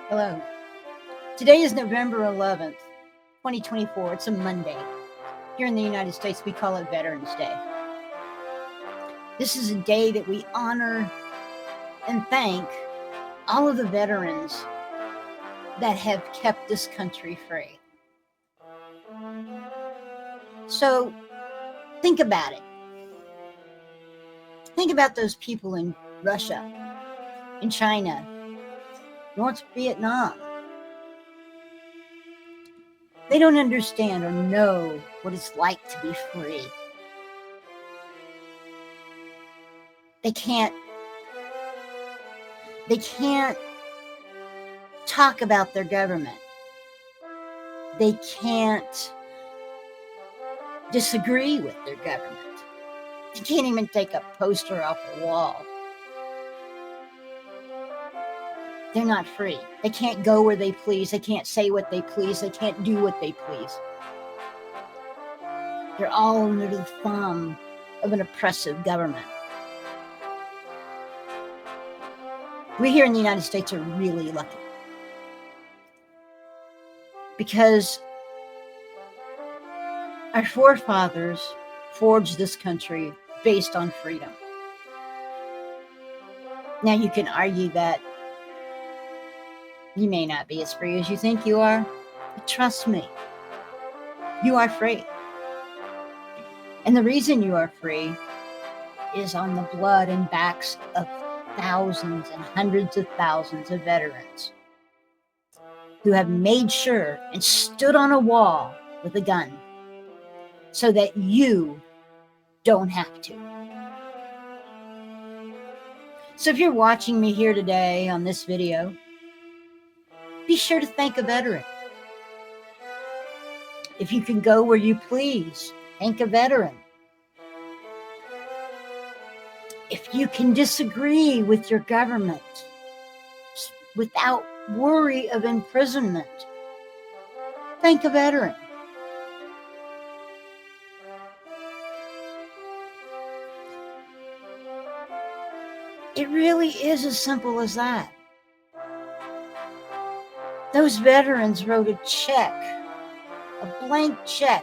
Hello. Today is November 11th, 2024. It's a Monday. Here in the United States, we call it Veterans Day. This is a day that we honor and thank all of the veterans that have kept this country free. So think about it. Think about those people in Russia, in China, North Vietnam. They don't understand or know what it's like to be free. They can't talk about their government. They can't disagree with their government. They can't even take a poster off a wall. They're not free. They can't go where they please. They can't say what they please. They can't do what they please. They're all under the thumb of an oppressive government. We here in the United States are really lucky because our forefathers forged this country based on freedom. Now you can argue that you may not be as free as you think you are, but trust me, you are free. And the reason you are free is on the blood and backs of thousands and hundreds of thousands of veterans who have made sure and stood on a wall with a gun so that you don't have to. So if you're watching me here today on this video, be sure to thank a veteran. If you can go where you please, thank a veteran. If you can disagree with your government without worry of imprisonment, thank a veteran. It really is as simple as that. Those veterans wrote a check, a blank check,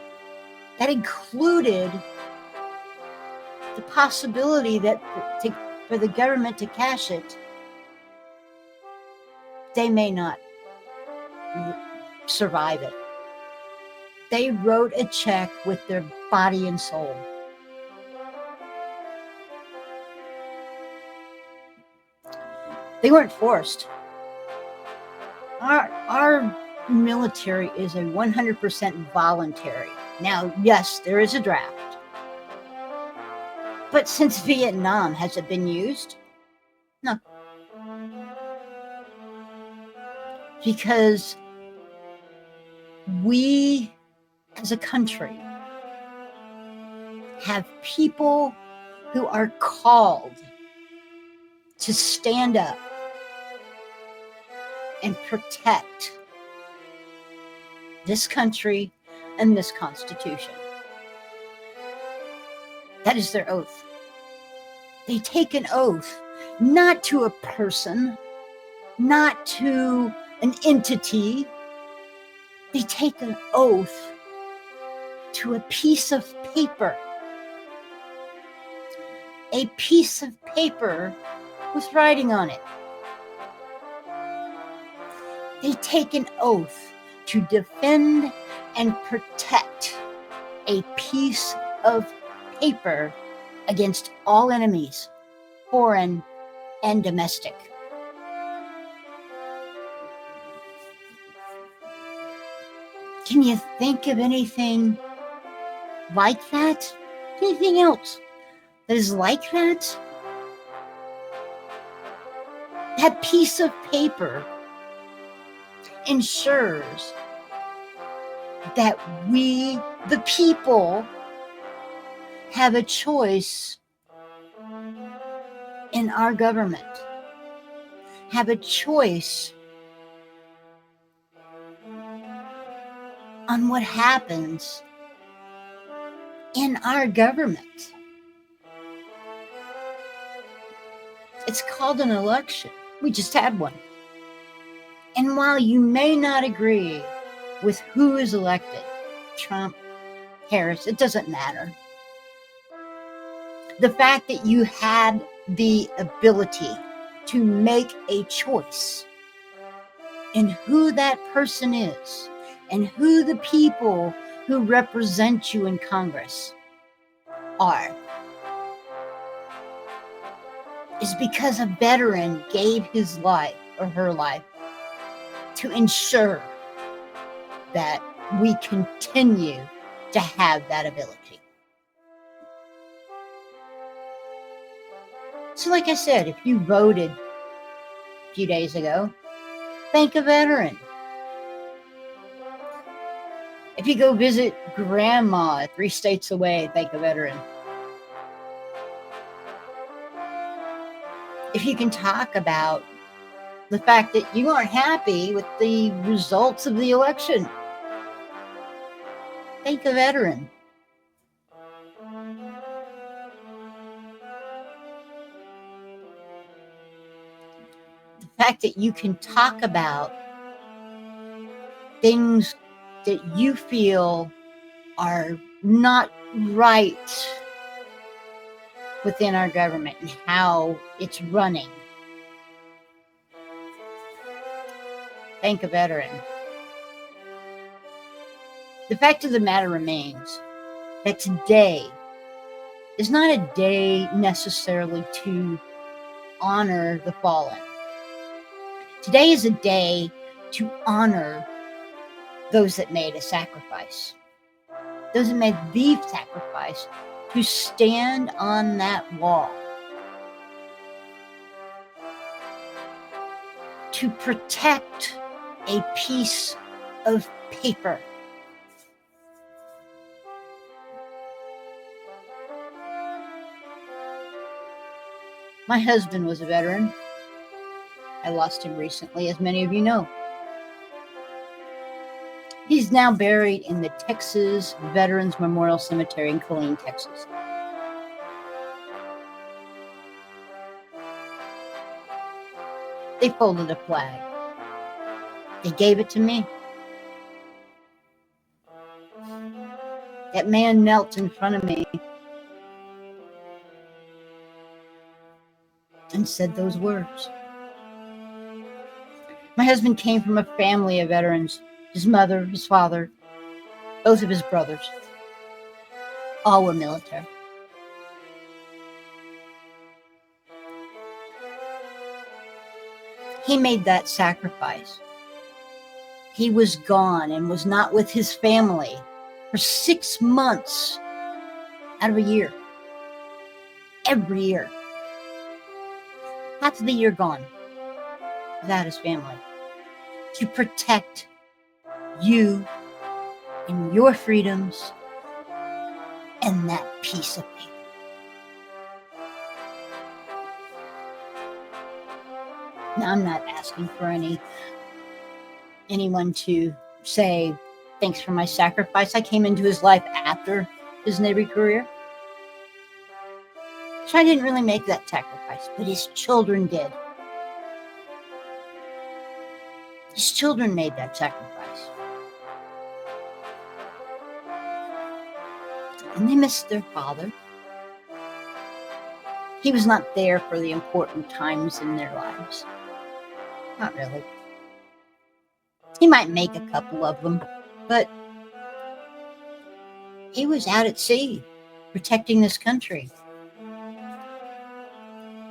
that included the possibility that for the government to cash it, they may not survive it. They wrote a check with their body and soul. They weren't forced. Our military is a 100% voluntary. Now, yes, there is a draft. But since Vietnam, has it been used? No. Because we, as a country, have people who are called to stand up and protect this country and this Constitution. That is their oath. They take an oath, not to a person, not to an entity. They take an oath to a piece of paper. A piece of paper with writing on it. They take an oath to defend and protect a piece of paper against all enemies, foreign and domestic. Can you think of anything like that? Anything else that is like that? That piece of paper ensures that we, the people, have a choice in our government, have a choice on what happens in our government. It's called an election. We just had one. And while you may not agree with who is elected, Trump, Harris, it doesn't matter. The fact that you had the ability to make a choice in who that person is and who the people who represent you in Congress are is because a veteran gave his life or her life to ensure that we continue to have that ability. So like I said, if you voted a few days ago, thank a veteran. If you go visit grandma 3 states away, thank a veteran. If you can talk about the fact that you aren't happy with the results of the election, thank a veteran. The fact that you can talk about things that you feel are not right within our government and how it's running, thank a veteran. The fact of the matter remains that today is not a day necessarily to honor the fallen. Today is a day to honor those that made a sacrifice, those that made the sacrifice to stand on that wall, to protect a piece of paper. My husband was a veteran. I lost him recently, as many of you know. He's now buried in the Texas Veterans Memorial Cemetery in Killeen, Texas. They folded a flag. They gave it to me. That man knelt in front of me and said those words. My husband came from a family of veterans. His mother, his father, both of his brothers, all were military. He made that sacrifice. He was gone and was not with his family for 6 months out of a year. Every year. Half of the year gone without his family. To protect you and your freedoms and that piece of paper. Now, I'm not asking for anyone to say, thanks for my sacrifice. I came into his life after his Navy career. So I didn't really make that sacrifice, but his children did. His children made that sacrifice. And they missed their father. He was not there for the important times in their lives. Not really. He might make a couple of them, but he was out at sea protecting this country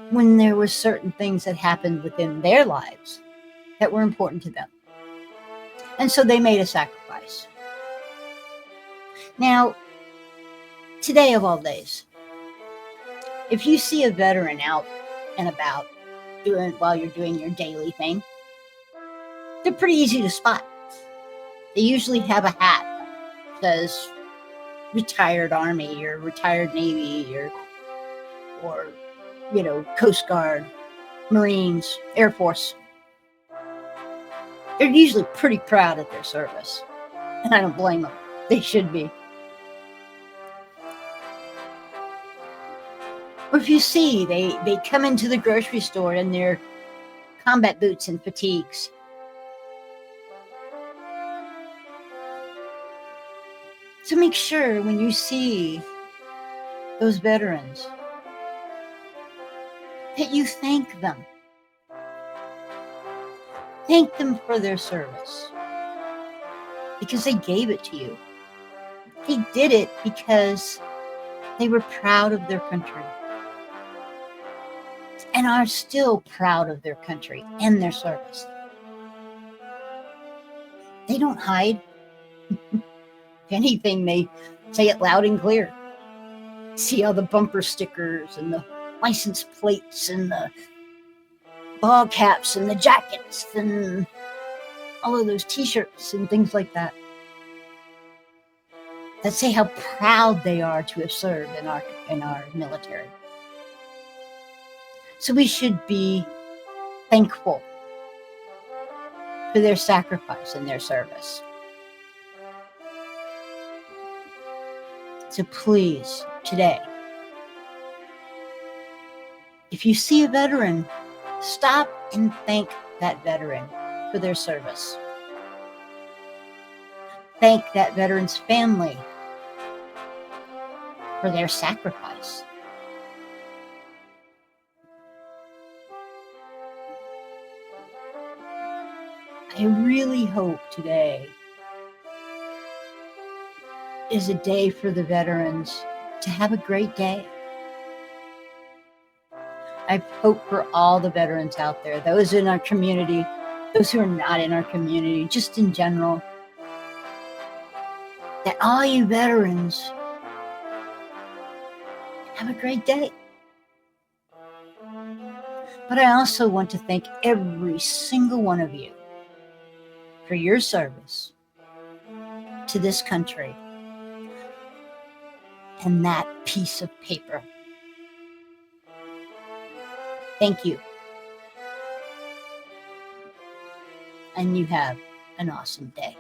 when there were certain things that happened within their lives that were important to them. And so they made a sacrifice. Now, today of all days, if you see a veteran out and about while you're doing your daily thing, they're pretty easy to spot. They usually have a hat that says retired Army or retired Navy or Coast Guard, Marines, Air Force. They're usually pretty proud of their service. And I don't blame them. They should be. Or if you see, they come into the grocery store in their combat boots and fatigues. So make sure when you see those veterans that you thank them. Thank them for their service because they gave it to you. They did it because they were proud of their country and are still proud of their country and their service. They don't hide. If anything, they say it loud and clear. See all the bumper stickers and the license plates and the ball caps and the jackets and all of those t-shirts and things like that say how proud they are to have served in our military. So we should be thankful for their sacrifice and their service. So please, today, if you see a veteran, stop and thank that veteran for their service. Thank that veteran's family for their sacrifice. I really hope today is a day for the veterans to have a great day. I hope for all the veterans out there, those in our community, those who are not in our community, just in general, that all you veterans have a great day. But I also want to thank every single one of you for your service to this country and that piece of paper. Thank you. And you have an awesome day.